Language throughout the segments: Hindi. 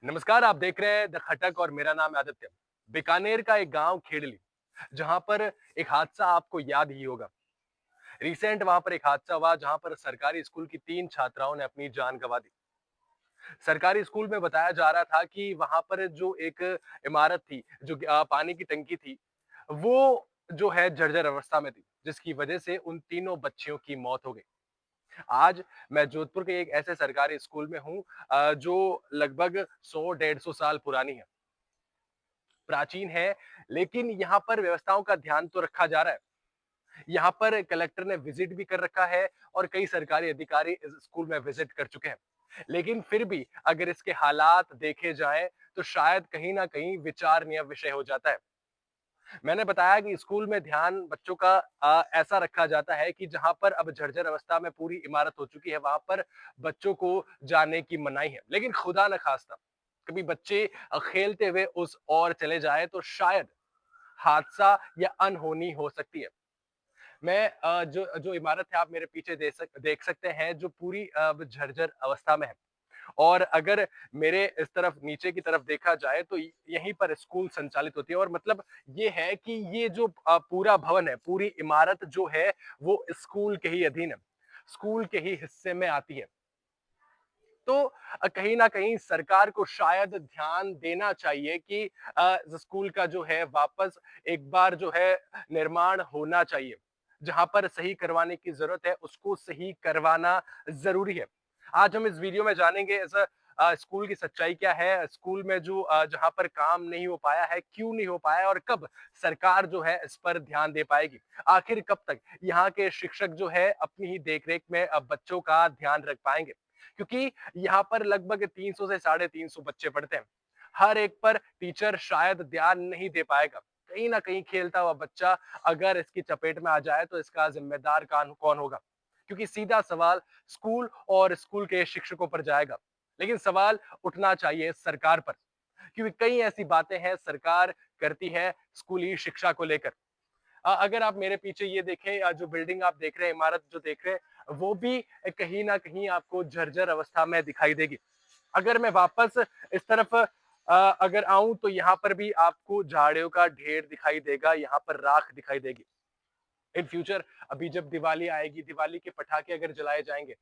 नमस्कार, आप देख रहे हैं द खटक और मेरा नाम है आदित्य। बीकानेर का एक गांव खेड़ली, जहां पर एक हादसा आपको याद ही होगा। रिसेंट वहां पर एक हादसा हुआ जहां पर सरकारी स्कूल की 3 छात्राओं ने अपनी जान गंवा दी। सरकारी स्कूल में बताया जा रहा था कि वहां पर जो एक इमारत थी, जो पानी की टंकी थी, वो जो है जर्जर अवस्था में थी, जिसकी वजह से उन तीनों बच्चियों की मौत हो गई। आज मैं जोधपुर के एक ऐसे सरकारी स्कूल में हूँ जो लगभग 100-150 साल पुरानी है। प्राचीन है, लेकिन यहाँ पर व्यवस्थाओं का ध्यान तो रखा जा रहा है। यहाँ पर कलेक्टर ने विजिट भी कर रखा है और कई सरकारी अधिकारी इस स्कूल में विजिट कर चुके हैं। लेकिन फिर भी अगर इसके हालात देखे जाएं, तो शायद कहीं ना कहीं विचारणीय विषय हो जाता है। मैंने बताया कि स्कूल में ध्यान बच्चों का ऐसा रखा जाता है कि जहां पर अब जर्जर अवस्था में पूरी इमारत हो चुकी है, वहां पर बच्चों को जाने की मनाही है। लेकिन खुदा न खास्ता कभी बच्चे खेलते हुए उस ओर चले जाए तो शायद हादसा या अनहोनी हो सकती है। मैं जो जो इमारत है आप मेरे पीछे देख सकते हैं, जो पूरी जर्जर अवस्था में है। और अगर मेरे इस तरफ नीचे की तरफ देखा जाए तो यहीं पर स्कूल संचालित होती है, और मतलब ये है कि ये जो पूरा भवन है, पूरी इमारत जो है, वो स्कूल के ही अधीन है, स्कूल के ही हिस्से में आती है। तो कहीं ना कहीं सरकार को शायद ध्यान देना चाहिए कि स्कूल का जो है वापस एक बार जो है निर्माण होना चाहिए। जहां पर सही करवाने की जरूरत है, उसको सही करवाना जरूरी है। आज हम इस वीडियो में जानेंगे स्कूल की सच्चाई क्या है, स्कूल में जो जहां पर काम नहीं हो पाया है, क्यों नहीं हो पाया, और कब सरकार जो है इस पर ध्यान दे पाएगी। आखिर कब तक यहाँ के शिक्षक जो है अपनी ही देखरेख में अब बच्चों का ध्यान रख पाएंगे, क्योंकि यहाँ पर लगभग 300 से 350 बच्चे पढ़ते हैं। हर एक पर टीचर शायद ध्यान नहीं दे पाएगा। कहीं ना कहीं खेलता हुआ बच्चा अगर इसकी चपेट में आ जाए तो इसका जिम्मेदार कौन होगा, क्योंकि सीधा सवाल स्कूल और स्कूल के शिक्षकों पर जाएगा। लेकिन सवाल उठना चाहिए सरकार पर, क्योंकि कई ऐसी बातें हैं सरकार करती है स्कूली शिक्षा को लेकर। अगर आप मेरे पीछे ये देखें, जो बिल्डिंग आप देख रहे हैं, इमारत जो देख रहे हैं, वो भी कहीं ना कहीं आपको जर्जर अवस्था में दिखाई देगी। अगर मैं वापस इस तरफ अगर आऊं तो यहाँ पर भी आपको झाड़ियों का ढेर दिखाई देगा, यहाँ पर राख दिखाई देगी। इन फ्यूचर अभी जब दिवाली आएगी, दिवाली के पटाखे अगर जलाए जाएंगे,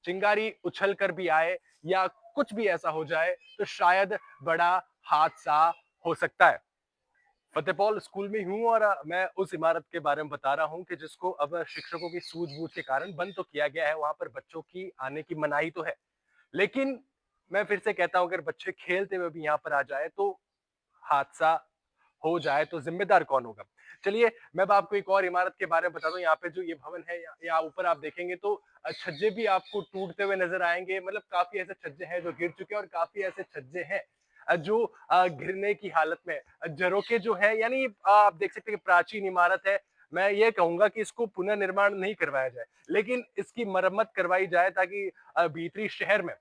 चिंगारी उछल कर भी आए या कुछ भी ऐसा हो जाए, तो शायद बड़ा हादसा हो सकता है। फतेहपुर स्कूल में हूँ और मैं उस इमारत के बारे में बता रहा हूँ कि जिसको अब शिक्षकों की सूझबूझ के कारण बंद तो किया गया है। वहां पर बच्चों की आने की मनाही तो है, लेकिन मैं फिर से कहता हूं, अगर बच्चे खेलते हुए भी यहाँ पर आ जाए तो हादसा हो जाए तो जिम्मेदार कौन होगा। चलिए मैं अब आपको एक और इमारत के बारे में बता दूं। यहाँ पे जो ये भवन है, यहाँ ऊपर आप देखेंगे तो छज्जे भी आपको टूटते हुए नजर आएंगे। मतलब काफी ऐसे छज्जे हैं जो गिर चुके हैं, और काफी ऐसे छज्जे हैं जो गिरने की हालत में झरोके जो है, यानी आप देख सकते हैं कि प्राचीन इमारत है। मैं ये कहूंगा कि इसको पुनर्निर्माण नहीं करवाया जाए, लेकिन इसकी मरम्मत करवाई जाए, ताकि भीतरी शहर में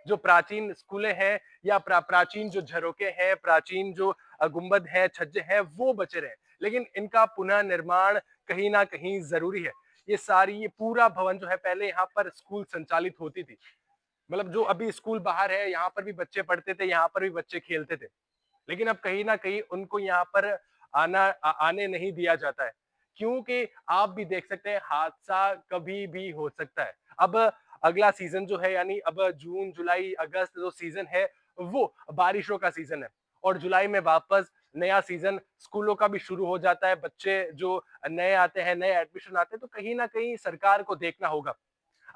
जो प्राचीन स्कूलें हैं या प्राचीन जो झरोके हैं, प्राचीन जो गुंबद है, छज्जे हैं, वो बचे रहे। लेकिन इनका पुनः निर्माण कहीं ना कहीं जरूरी है। ये पूरा भवन जो है, पहले यहाँ पर स्कूल संचालित होती थी। मतलब जो अभी स्कूल बाहर है, यहाँ पर भी बच्चे पढ़ते थे, यहाँ पर भी बच्चे खेलते थे। लेकिन अब कहीं ना कहीं उनको यहाँ पर आने नहीं दिया जाता है, क्योंकि आप भी देख सकते हैं हादसा कभी भी हो सकता है। अब अगला सीजन जो है, यानी अब जून जुलाई अगस्त जो सीजन है, वो बारिशों का सीजन है, और जुलाई में वापस नया सीजन स्कूलों का भी शुरू हो जाता है। बच्चे जो नए आते हैं, नए एडमिशन आते हैं, तो कहीं ना कहीं सरकार को देखना होगा।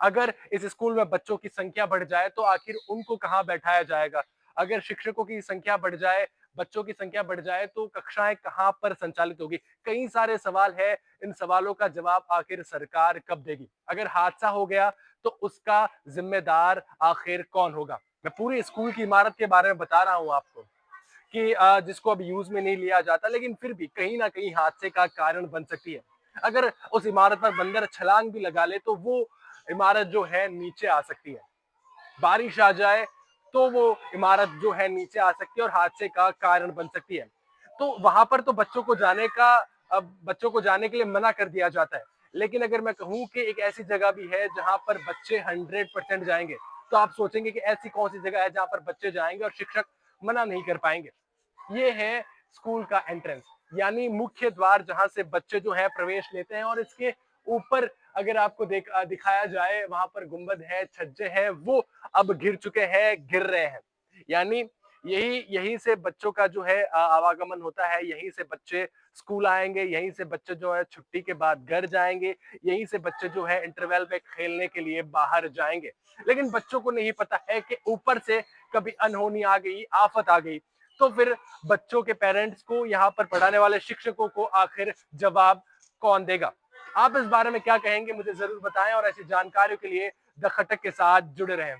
अगर इस स्कूल में बच्चों की संख्या बढ़ जाए तो आखिर उनको कहाँ बैठाया जाएगा। अगर शिक्षकों की संख्या बढ़ जाए, बच्चों की संख्या बढ़ जाए, तो कक्षाएं कहाँ पर संचालित होगी। कई सारे सवाल है, इन सवालों का जवाब आखिर सरकार कब देगी। अगर हादसा हो गया तो उसका जिम्मेदार आखिर कौन होगा। मैं पूरी स्कूल की इमारत के बारे में बता रहा हूँ आपको कि जिसको अब यूज में नहीं लिया जाता, लेकिन फिर भी कहीं ना कहीं हादसे का कारण बन सकती है। अगर उस इमारत पर बंदर छलांग भी लगा ले तो वो इमारत जो है नीचे आ सकती है। बारिश आ जाए तो वो इमारत जो है नीचे आ सकती है और हादसे का कारण बन सकती है। तो वहां पर तो बच्चों को जाने के लिए मना कर दिया जाता है। लेकिन अगर मैं कहूं कि एक ऐसी जगह भी है जहां पर बच्चे 100% जाएंगे, तो आप सोचेंगे कि ऐसी कौन सी जगह है जहां पर बच्चे जाएंगे और शिक्षक मना नहीं कर पाएंगे। ये है स्कूल का एंट्रेंस, यानी मुख्य द्वार जहां से बच्चे जो है प्रवेश लेते हैं। और इसके ऊपर अगर आपको दिखाया जाए, वहां पर गुंबद है, छज्जे हैं, वो अब गिर चुके हैं, गिर रहे हैं। यानी यही यहीं से बच्चों का जो है आवागमन होता है, यहीं से बच्चे स्कूल आएंगे, यहीं से बच्चे जो है छुट्टी के बाद घर जाएंगे, यहीं से बच्चे जो है इंटरवल में खेलने के लिए बाहर जाएंगे। लेकिन बच्चों को नहीं पता है कि ऊपर से कभी अनहोनी आ गई, आफत आ गई, तो फिर बच्चों के पेरेंट्स को, यहाँ पर पढ़ाने वाले शिक्षकों को आखिर जवाब कौन देगा। आप इस बारे में क्या कहेंगे, मुझे जरूर बताएं, और ऐसी जानकारियों के लिए द खटक के साथ जुड़े रहें।